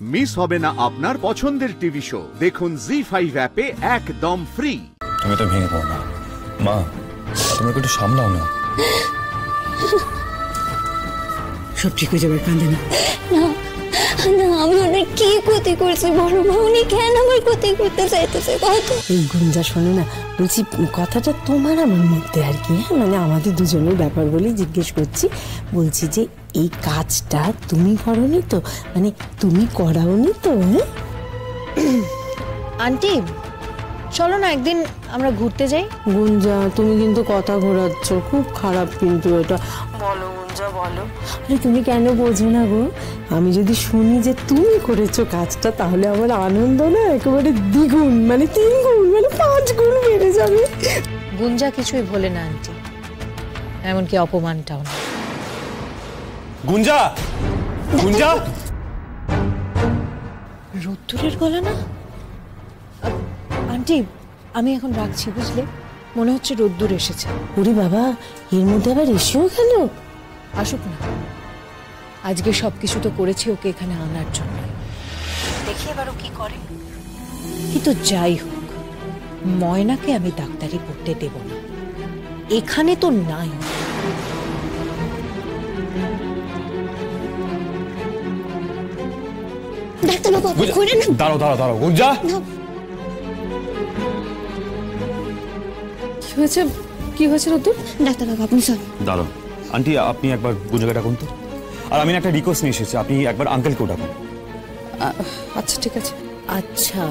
Miss হবে না আপনার পছন্দের টিভি শো। দেখুন জি5 অ্যাপে একদম ফ্রি। তুমি তো ভেঙে পড়ো না মা, তুমি একটু সামলাও না। সব ঠিক হয়ে যাবে, কাঁদে না। না আমি অনেক কি ক্ষতি করছি বড় মা, উনি কেন আমার ক্ষতি করতে চাইতেছে কত? এই গুঞ্জা শোনো না, বলছি কথাটা তোমার আমার মধ্যে আর কি, হ্যাঁ মানে আমাদের দুজনের ব্যাপার বলেই জিজ্ঞেস করছি। বলছি যে এই কাজটা তুমি করোনি তো, মানে তুমি করাওনি তো? আন্টি চলো না একদিন আমরা ঘুরতে যাই। গুঞ্জা তুমি কিন্তু কথা ঘোরাচ্ছ, খুব খারাপ কিন্তু এটা। বলো গুঞ্জা বলো। আরে তুমি কেন বোঝো না গো? আমি যদি শুনি যে তুমি করেছো কাজটা, তাহলে আমার আনন্দ না একেবারে দ্বিগুণ, মানে 3 গুণ, মানে 5 গুণ বেড়ে যাবে। গুঞ্জা কিছুই বলে না আন্টি, এমনকি অপমানটাও না। গুঞ্জা, গুঞ্জা, রোদ্দুরের গলা না? আন্টি আমি এখন রাখছি, বুঝলে মনে হচ্ছে রোদ্দুর এসেছে। ওরে বাবা, এর মধ্যে আবার এসেও গেল। আসুক না, আজকে সবকিছু তো করেছি ওকে এখানে আনার জন্য, দেখি এবার ও কি করে। কিন্তু যাই হোক, ময়নাকে আমি ডাক্তারি পড়তে দেব না, এখানে তো নাই। ডাক্তারবাবু ঘুরে না। দাঁড়াও দাঁড়াও দাঁড়াও গুঞ্জা। কি হয়েছে, কি হয়েছে রোদ্দুর? ডাক্তারবাবু আপনি স্যার দাঁড়াও আন্টি, আপনি একবার গুঞ্জাকে ডাকুন তো। আর আমি একটা রিকোয়েস্ট নিয়ে এসেছি, আপনি একবার আঙ্কেলকেও ডাকুন। আচ্ছা ঠিক আছে। আচ্ছা,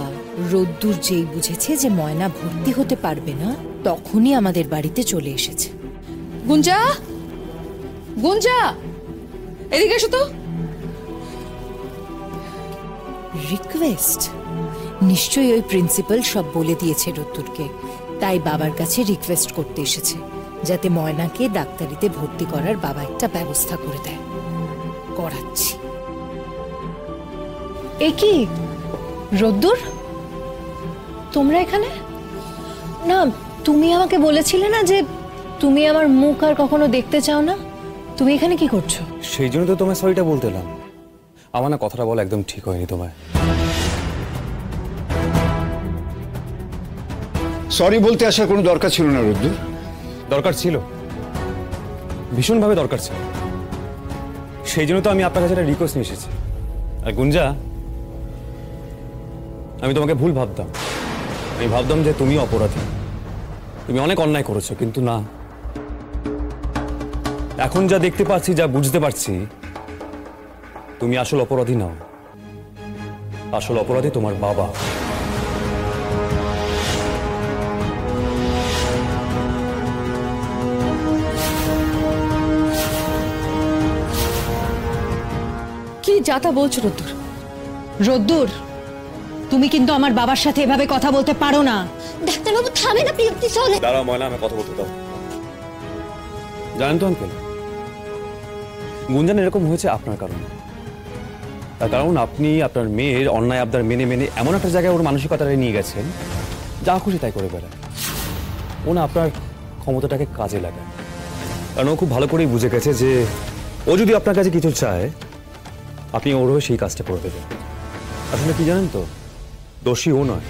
রোদ্দুর যেই বুঝেছে যে ময়না ভর্তি হতে পারবে না, তখনই আমাদের বাড়িতে চলে এসেছে। গুঞ্জা, গুঞ্জা এদিকে এসো তো। রিকোয়েস্ট? নিশ্চয়ই ওই প্রিন্সিপাল সব বলে দিয়েছে রোদ্দুরকে, তাই বাবার কাছে রিকোয়েস্ট করতে এসেছে যাতে ময়নাকে ডাক্তারিতে ভর্তি করার বাবা একটা ব্যবস্থা করে দেয়। করাচ্ছি। এ কি রোদ্দুর, তোমরা এখানে? না তুমি আমাকে বলেছিলে না যে তুমি আমার মুখ আর কখনো দেখতে চাও না, তুমি এখানে কি করছো? সেই জন্য তো তোমায় সরিটা বলতে এলাম। আমার না কথাটা বলা একদম ঠিক হয়নি তোমায়। সরি বলতে আসার কোনো দরকার ছিল না রুদ্দুর। দরকার ছিল, ভীষণভাবে দরকার ছিল। সেই জন্য তো আমি আপনার কাছে একটা রিকোয়েস্ট নিয়ে এসেছি। আর গুঞ্জা, আমি তোমাকে ভুল ভাবতাম। আমি ভাবতাম যে তুমি অপরাধী, তুমি অনেক অন্যায় করেছো, কিন্তু না, এখন যা দেখতে পাচ্ছি, যা বুঝতে পারছি, তুমি আসল অপরাধী নাও। আসল অপরাধী তোমার বাবা। কি যাতা বলছো রোদ্দুর? রোদ্দুর, তুমি কিন্তু আমার বাবার সাথে এভাবে কথা বলতে পারো না। ডাক্তারবাবু থামেন আপনি, আপনি চলে। দাঁড়াও ময়না, আমি কথা বলতে দাও। জানেন তো আঙ্কেল, গুঞ্জন এরকম হয়েছে আপনার কারণে। তার কারণ আপনি আপনার মেয়ের অন্যায় আবদার মেনে মেনে এমন একটা জায়গায় ওর মানসিকতাটা নিয়ে গেছেন, যা খুশি তাই করে বেড়ায়। ও না আপনার ক্ষমতাটাকে কাজে লাগায়। কারণ ও খুব ভালো করেই বুঝে গেছে যে ও যদি আপনার কাছে কিছু চায়, আপনি ওর হয়ে সেই কাজটা করে দেবেন। আসলে কি জানেন তো, দোষী ও নয়,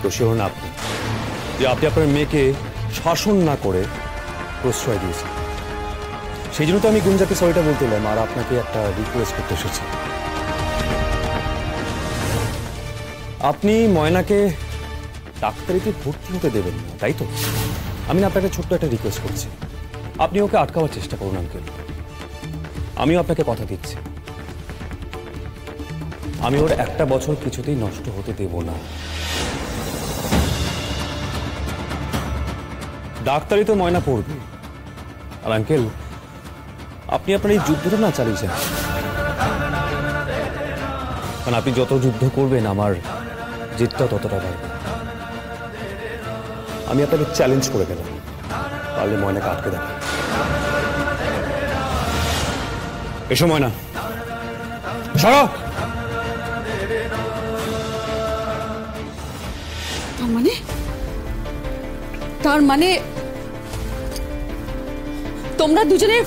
দোষী হন আপনি, যে আপনি আপনার মেয়েকে শাসন না করে প্রশ্রয় দিয়েছেন। সেই জন্য তো আমি গুঞ্জাকে সরিটা বলতে এলাম, আর আপনাকে একটা রিকোয়েস্ট করতে এসেছি। আপনি ময়নাকে ডাক্তারিতে ভর্তি হতে দেবেন না, তাই তো? আমি আপনাকে ছোট্ট একটা রিকোয়েস্ট করছি, আপনি ওকে আটকাবার চেষ্টা করুন আঙ্কেল। আমিও আপনাকে কথা দিচ্ছি, আমি ওর একটা বছর কিছুতেই নষ্ট হতে দেব না। ডাক্তারি তো ময়না পড়বে। আর আঙ্কেল, আপনি আপনার এই যুদ্ধটা না চালিয়ে যান, কারণ আপনি যত যুদ্ধ করবেন আমার জিতটা ততটা বাড়বে। আমি আপনাকে চ্যালেঞ্জ করে গেলাম, পারলে ময়নাকে আটকে দেখান। এসো ময়না, সরো। তার মানে তোমরা দুজনে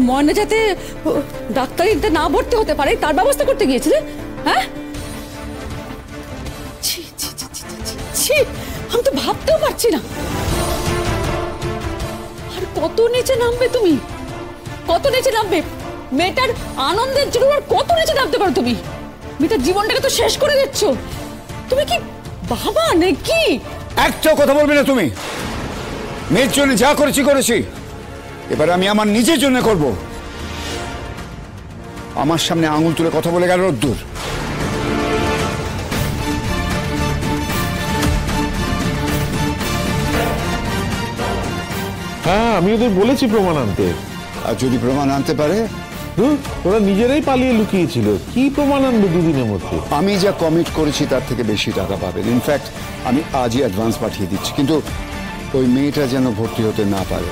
ময়না যাতে ডাক্তারিতে না ভর্তি হতে পারে তার ব্যবস্থা করতে গিয়েছিলে, হ্যাঁ? ছি ছি ছি ছি ছি, ছি, আমি তো ভাবতেও পারছি না। আর কত নিচে নামবে তুমি, কত নিচে নামবে? মেয়েটার আনন্দের জন্য আর কত নিচে নামতে পারো তুমি? মেয়েটার জীবনটাকে তো শেষ করে দিচ্ছ। তুমি কি বাবা নাকি? একটাও কথা বলবে না তুমি। মেয়ের জন্য যা করেছি এবার আমি আমার নিজের জন্য করব। আমার সামনে আঙুল তুলে কথা বলে গেল রোদ্দুর। হ্যাঁ, আমি ওদের বলেছি প্রমাণ আনতে। আর যদি প্রমাণ আনতে পারে? ওরা নিজেরাই পালিয়ে লুকিয়েছিল, কি প্রমাণ আনবে দুদিনের মধ্যে? আমি যা কমিট করেছি তার থেকে বেশি টাকা পাবেন। ইনফ্যাক্ট আমি আজই অ্যাডভান্স পাঠিয়ে দিচ্ছি, কিন্তু ওই মেয়েটা যেন ভর্তি হতে না পারে।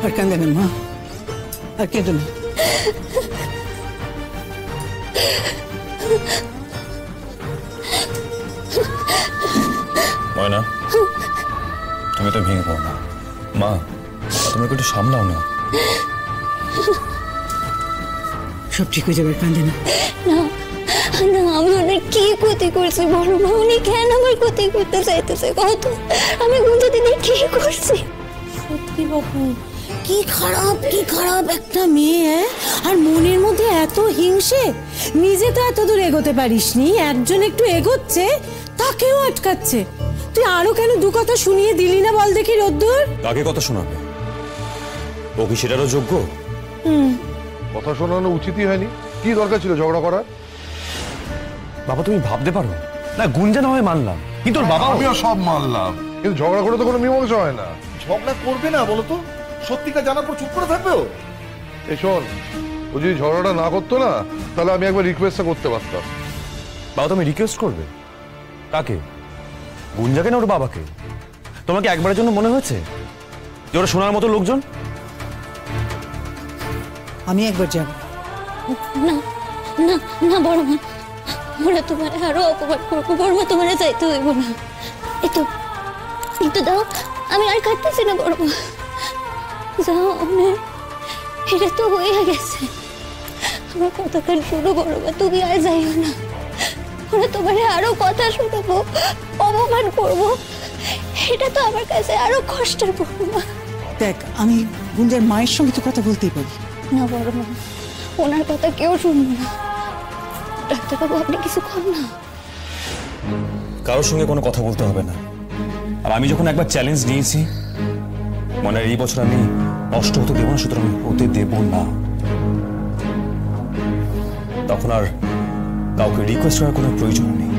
আর কান্দে না মা, আর কেঁদো না। ময়না, তুমি তো ভেঙে পড়ো না। মা, তুমি একটু সামলাও না। সব ঠিক হয়ে যাবে, কান্দে না। না না, আমি ওনার কি ক্ষতি করছি বড় মা? উনি কেন আমার ক্ষতি করতে চাইতেছে কত? আমি গুঞ্জা দিদির কি করছি? সত্যি বাপু, কি খারাপ একটা মেয়ে, আর মনের মধ্যে এত হিংসে। নিজে তো এত দূর এগোতে পারিসনি, একজন একটু এগোচ্ছে তাকেও আটকাচ্ছে। তুই আরো কেন দু কথা শুনিয়ে দিলি না বল দেখি রোদ্দুর? কাকে কথা শোনাবে? ও কি সেটারও যোগ্য? কথা শোনানো উচিতই হয়নি। কি দরকার ছিল ঝগড়া করার? বাবা, তুমি ভাবতে পারো না, গুঞ্জা না হয় মানলাম, কিন্তু ওর বাবা। আমিও সব মানলাম, কিন্তু ঝগড়া করে তো কোনো মীমাংসা হয় না। ঝগড়া করবে না বলো তো? সত্যিটা জানার পর চুপ করে থাকবে ও? এই শোন, ও যদি ঝগড়াটা না করতো না, তাহলে আমি একবার রিকোয়েস্টটা করতে পারতাম। বাবা, তুমি রিকোয়েস্ট করবে? কাকে? গুঞ্জাকে না ওর বাবাকে? তোমাকে একবারের জন্য মনে হয়েছে যে ওরা শোনার মতো লোকজন? আমি একবার যাব। না না না বড় মা, ওরা তোমার আরো অপমান করবো। বড় মা, তোমার যাইতে হইব না। একটু দাও, আমি আর কাটতেছি না বড় মা। যাও, এটা তো হয়ে গেছে। আমার কথা কান শুনো বড় মা, তুমি আর যাইও না। ওরা তোমার আরো কথা শোনাবো, অপমান করবো, এটা তো আমার কাছে আরো কষ্টের বড় মা। দেখ, আমি গুঞ্জার মায়ের সঙ্গে তো কথা বলতেই পারি না বড় মা, ওনার কথা কেউ শুনবো না। ডাক্তারবাবু, আপনি কিছু কর না। কারোর সঙ্গে কোনো কথা বলতে হবে না। আর আমি যখন একবার চ্যালেঞ্জ নিয়েছি, মনে হয় এই বছর আমি নষ্ট হতে দেবো না, সুতরাং হতে দেব না। তখন আর কাউকে রিকোয়েস্ট করার কোনো প্রয়োজন নেই।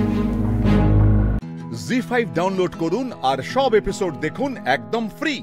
জি5 ডাউনলোড করুন আর সব এপিসোড দেখুন একদম ফ্রি।